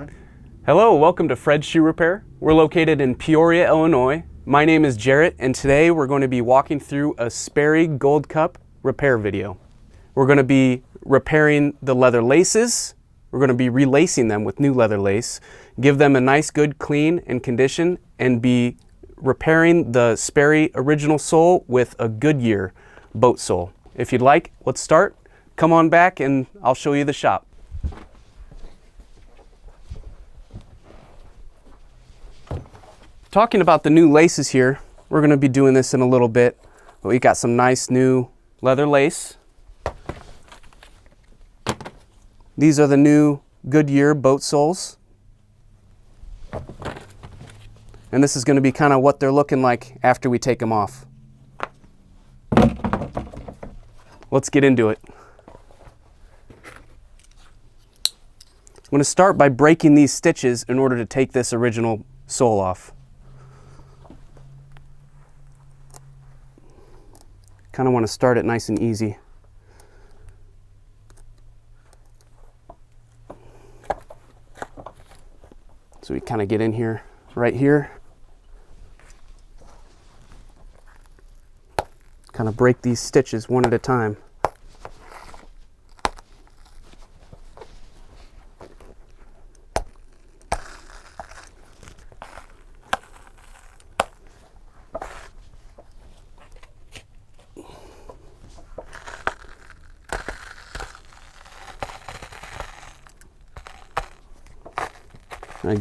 on. Hello, welcome to Fred's Shoe Repair. We're located in Peoria, Illinois. My name is Jarrett, and today we're going to be walking through a Sperry Gold Cup repair video. We're going to be repairing the leather laces. We're going to be relacing them with new leather lace, give them a nice good clean and condition, and be repairing the Sperry original sole with a Goodyear boat sole. If you'd like, let's start. Come on back and I'll show you the shop. Talking about the new laces here, we're going to be doing this in a little bit, but we got some nice new leather lace. These are the new Goodyear boat soles. And this is going to be kind of what they're looking like after we take them off. Let's get into it. I'm going to start by breaking these stitches in order to take this original sole off. Kind of want to start it nice and easy. So we kind of get in here, right here. Kind of break these stitches one at a time.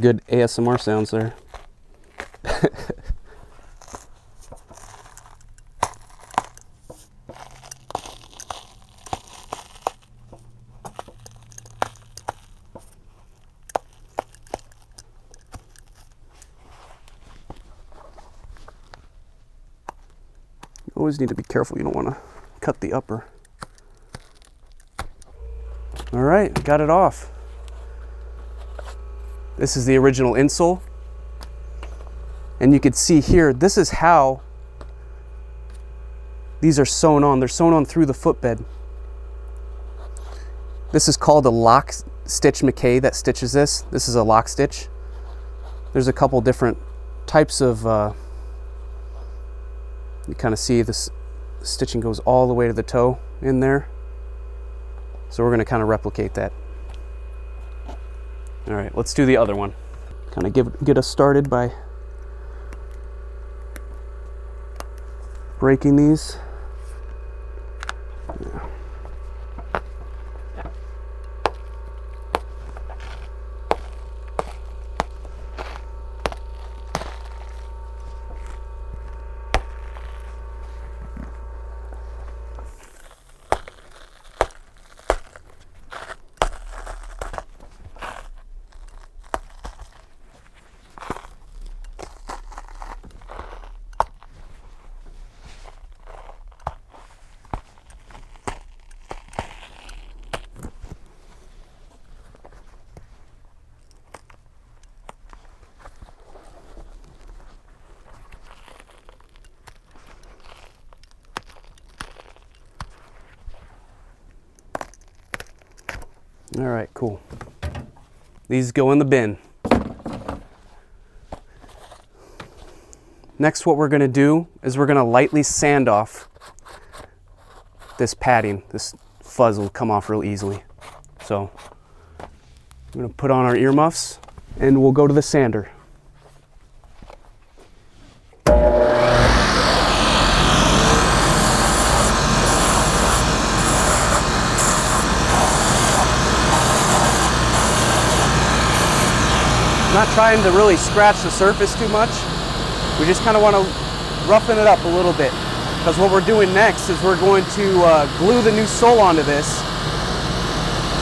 Good ASMR sounds there. You always need to be careful. You don't want to cut the upper. All right, got it off. This is the original insole. And you can see here, this is how these are sewn on. They're sewn on through the footbed. This is called a lock stitch McKay that stitches this. This is a lock stitch. There's a couple different types of, you kind of see this stitching goes all the way to the toe in there. So we're going to kind of replicate that. All right, let's do the other one. Kind of get us started by breaking these. Yeah. All right, cool. These go in the bin. Next, what we're going to do is we're going to lightly sand off this padding. This fuzz will come off real easily. So I'm going to put on our earmuffs and we'll go to the sander. Not trying to really scratch the surface too much. We just kind of want to roughen it up a little bit, because what we're doing next is we're going to glue the new sole onto this.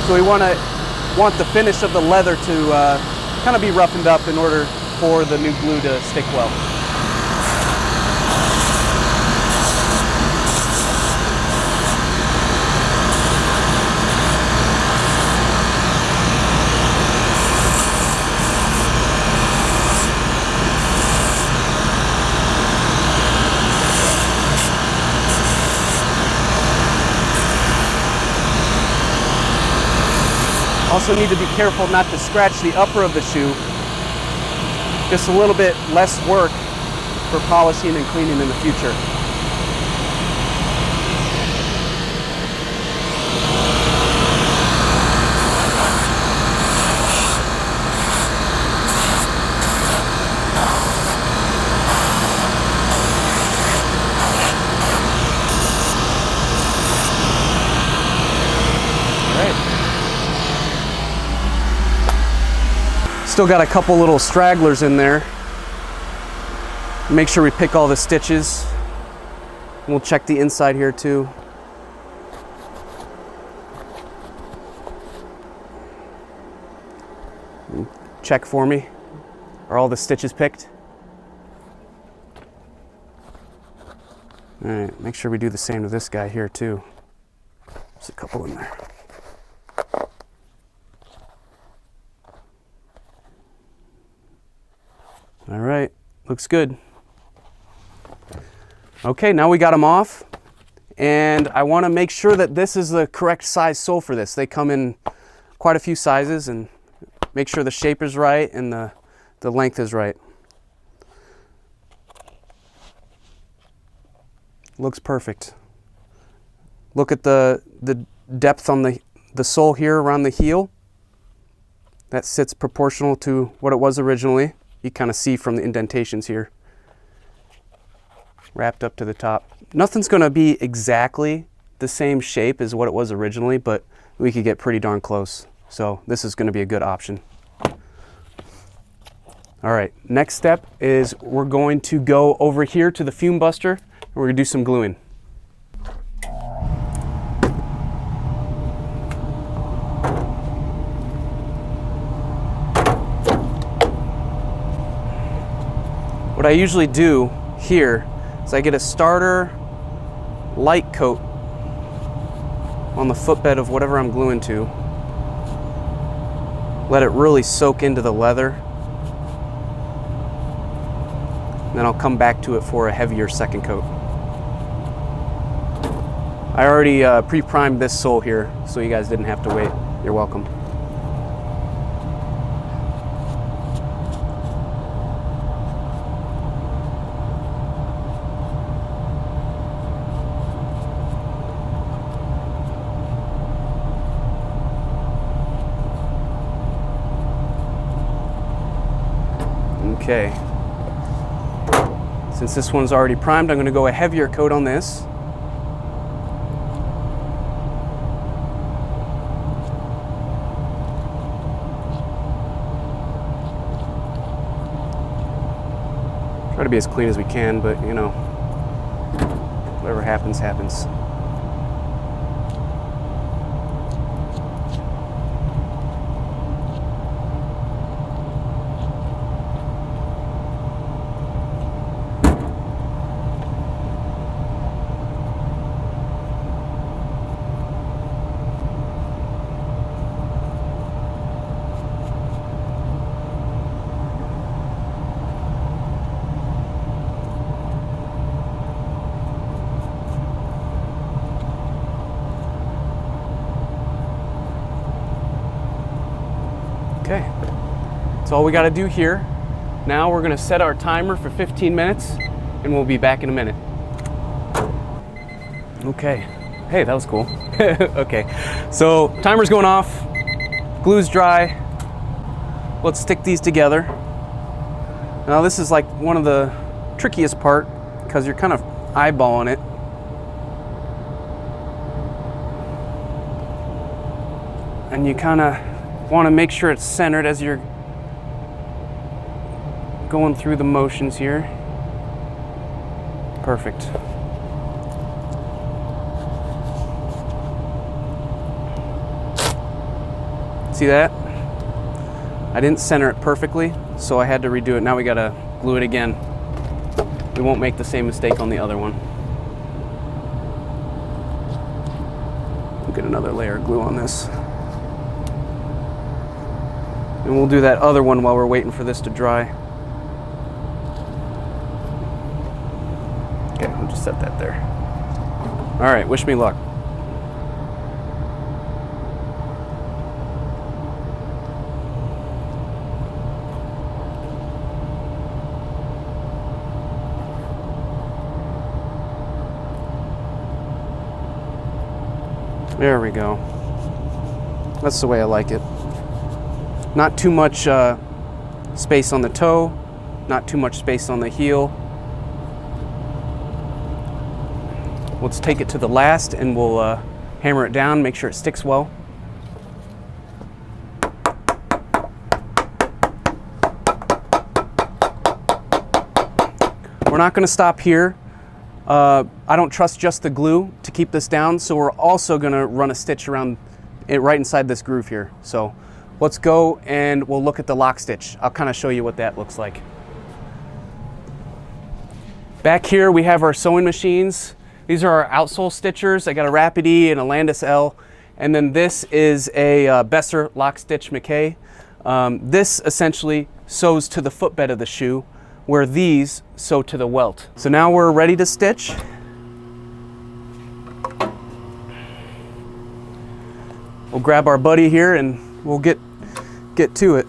So we want the finish of the leather to kind of be roughened up in order for the new glue to stick well. I'll also need to be careful not to scratch the upper of the shoe. Just a little bit less work for polishing and cleaning in the future. Still got a couple little stragglers in there. Make sure we pick all the stitches. We'll check the inside here too. Check for me. Are all the stitches picked? All right, make sure we do the same to this guy here too. There's a couple in there. All right, looks good. Okay, now we got them off, and I want to make sure that this is the correct size sole for this. They come in quite a few sizes, and make sure the shape is right and the length is right. Looks perfect. Look at the depth on the sole here around the heel. That sits proportional to what it was originally. You kind of see from the indentations here. Wrapped up to the top. Nothing's going to be exactly the same shape as what it was originally, but we could get pretty darn close. So this is going to be a good option. All right, next step is we're going to go over here to the fume buster and we're going to do some gluing. What I usually do here is I get a starter light coat on the footbed of whatever I'm gluing to. Let it really soak into the leather. And then I'll come back to it for a heavier second coat. I already pre-primed this sole here, so you guys didn't have to wait. You're welcome. Okay, since this one's already primed, I'm going to go a heavier coat on this. Try to be as clean as we can, but you know, whatever happens, happens. Okay, that's all we got to do here. Now we're going to set our timer for 15 minutes and we'll be back in a minute. Okay, hey, that was cool. Okay, so timer's going off, glue's dry. Let's stick these together. Now this is like one of the trickiest part because you're kind of eyeballing it. And you kind of want to make sure it's centered as you're going through the motions here. Perfect. See that? I didn't center it perfectly, so I had to redo it. Now we gotta glue it again. We won't make the same mistake on the other one. We'll get another layer of glue on this. And we'll do that other one while we're waiting for this to dry. Okay, I'll just set that there. All right, wish me luck. There we go. That's the way I like it. Not too much space on the toe, not too much space on the heel. Let's take it to the last and we'll hammer it down, make sure it sticks well. We're not going to stop here. I don't trust just the glue to keep this down, so we're also going to run a stitch around it right inside this groove here. So let's go and we'll look at the lock stitch. I'll kind of show you what that looks like. Back here we have our sewing machines. These are our outsole stitchers. I got a Rapid E and a Landis L, and then this is a Besser lock stitch McKay. This essentially sews to the footbed of the shoe, where these sew to the welt. So now we're ready to stitch. We'll grab our buddy here and we'll get to it.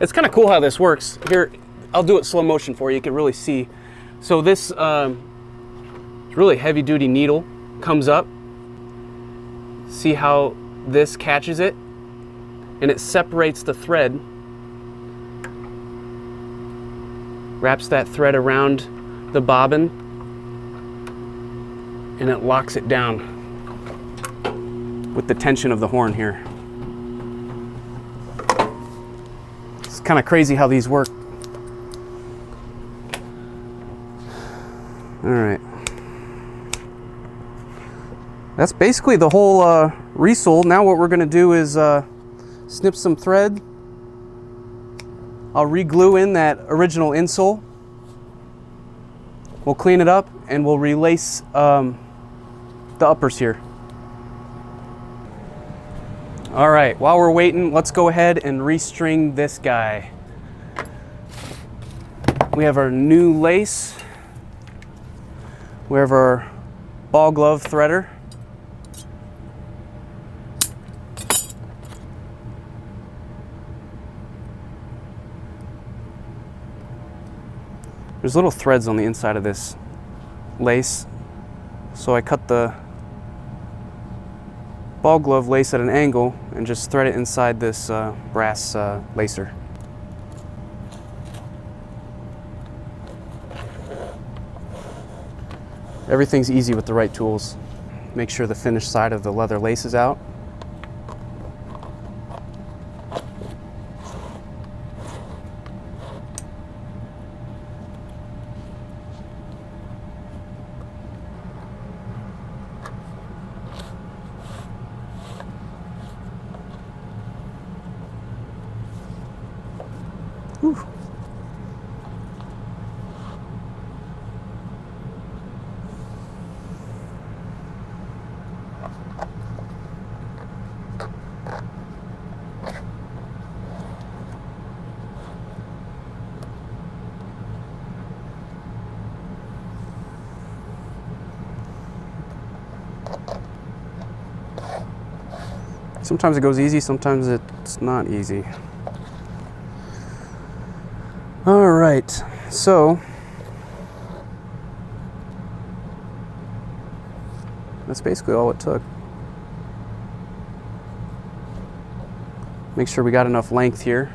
It's kind of cool how this works. Here, I'll do it slow motion for you. You can really see. So this really heavy duty needle comes up. See how this catches it? And it separates the thread. Wraps that thread around the bobbin. And it locks it down with the tension of the horn here. Kind of crazy how these work. All right. That's basically the whole resole. Now what we're going to do is snip some thread. I'll re-glue in that original insole. We'll clean it up and we'll relace the uppers here. All right, while we're waiting, let's go ahead and restring this guy. We have our new lace. We have our ball glove threader. There's little threads on the inside of this lace, so I cut the ball glove lace at an angle and just thread it inside this brass lacer. Everything's easy with the right tools. Make sure the finished side of the leather lace is out. Whew. Sometimes it goes easy, sometimes it's not easy. All right, so that's basically all it took. Make sure we got enough length here.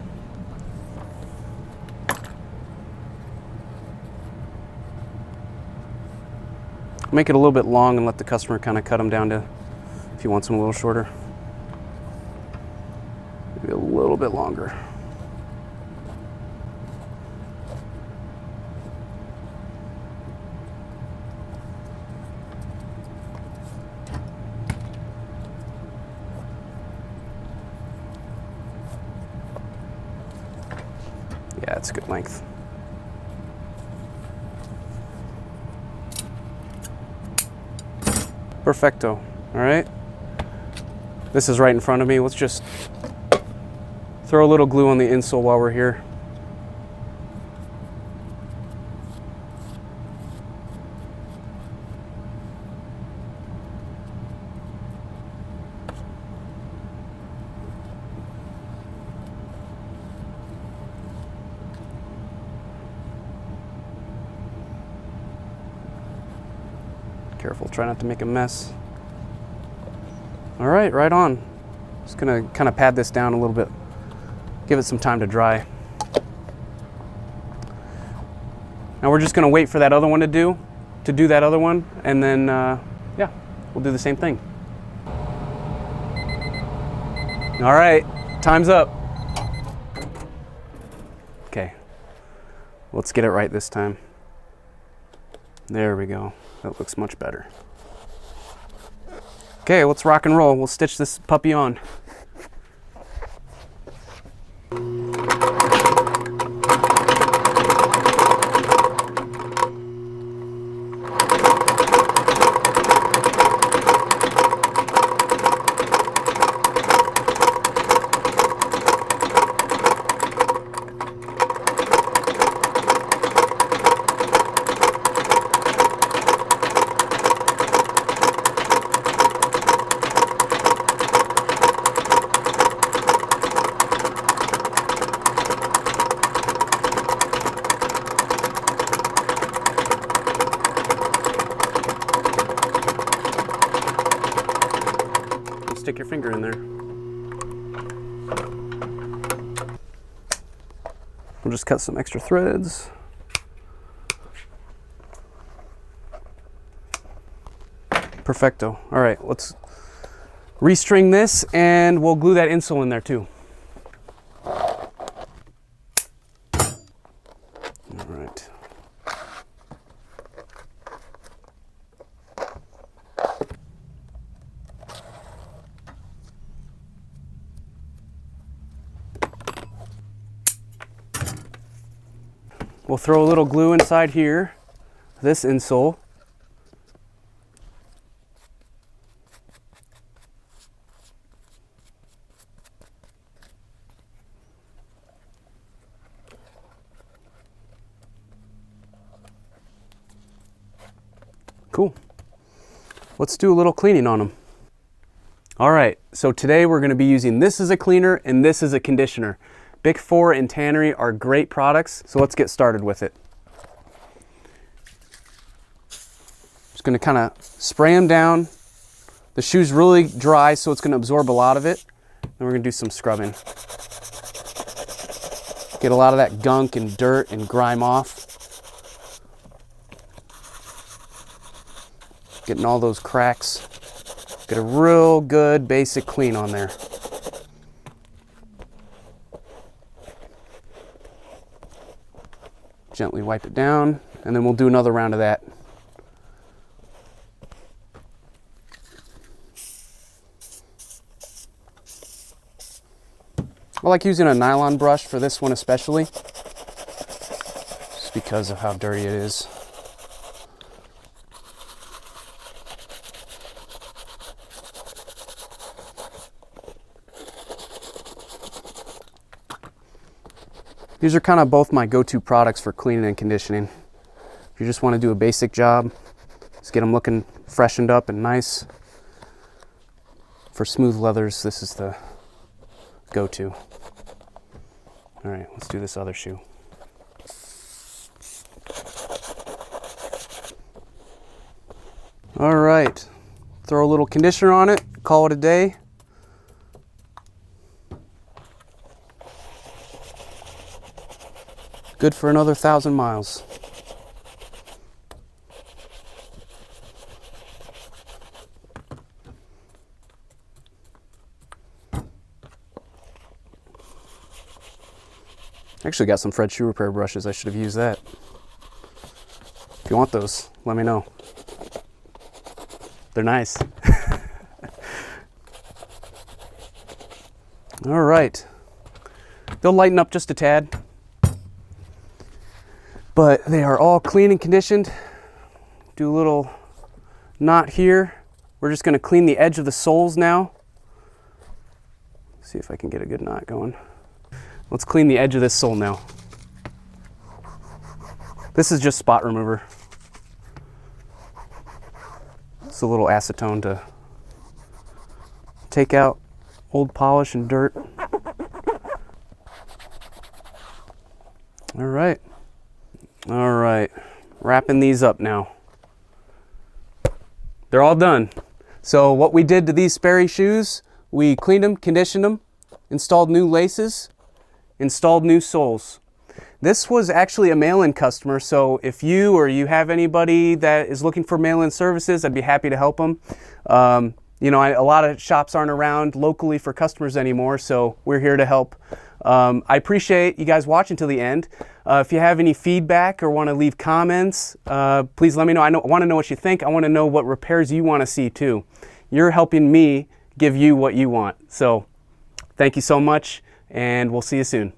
Make it a little bit long and let the customer kind of cut them down to, if he wants them a little shorter. Maybe a little bit longer. that's a good length. Perfecto. All right. This is right in front of me. Let's just throw a little glue on the insole while we're here. Careful, try not to make a mess. All right, right on. Just gonna kind of pad this down a little bit, give it some time to dry. Now we're just gonna wait for that other one to do that other one, and then yeah, we'll do the same thing. All right, time's up. Okay, let's get it right this time. There we go. That looks much better. Okay, let's rock and roll. We'll stitch this puppy on. Stick your finger in there. We'll just cut some extra threads. Perfecto. All right, let's restring this and we'll glue that insole in there too. All right. We'll throw a little glue inside here, this insole. Cool. Let's do a little cleaning on them. All right, so today we're going to be using this as a cleaner and this as a conditioner. Bic 4 and Tannery are great products, so let's get started with it. Just going to kind of spray them down. The shoe's really dry, so it's going to absorb a lot of it. Then we're going to do some scrubbing. Get a lot of that gunk and dirt and grime off. Getting all those cracks. Get a real good basic clean on there. Gently wipe it down, and then we'll do another round of that. I like using a nylon brush for this one especially, just because of how dirty it is. These are kind of both my go-to products for cleaning and conditioning. If you just want to do a basic job, just get them looking freshened up and nice. For smooth leathers, this is the go-to. All right, let's do this other shoe. All right, throw a little conditioner on it, call it a day. Good for another 1,000 miles. Actually got some Fred shoe repair brushes. I should have used that. If you want those, let me know. They're nice. All right. They'll lighten up just a tad. But they are all clean and conditioned. Do a little knot here. We're just going to clean the edge of the soles now. See if I can get a good knot going. Let's clean the edge of this sole now. This is just spot remover. It's a little acetone to take out old polish and dirt. All right. All right. Wrapping these up now. They're all done. So what we did to these Sperry shoes, we cleaned them, conditioned them, installed new laces, installed new soles. This was actually a mail-in customer, so if you or you have anybody that is looking for mail-in services, I'd be happy to help them. You know, a lot of shops aren't around locally for customers anymore, so we're here to help. I appreciate you guys watching till the end. If you have any feedback or want to leave comments, please let me know. I want to know what you think. I want to know what repairs you want to see too. You're helping me give you what you want. So thank you so much, and we'll see you soon.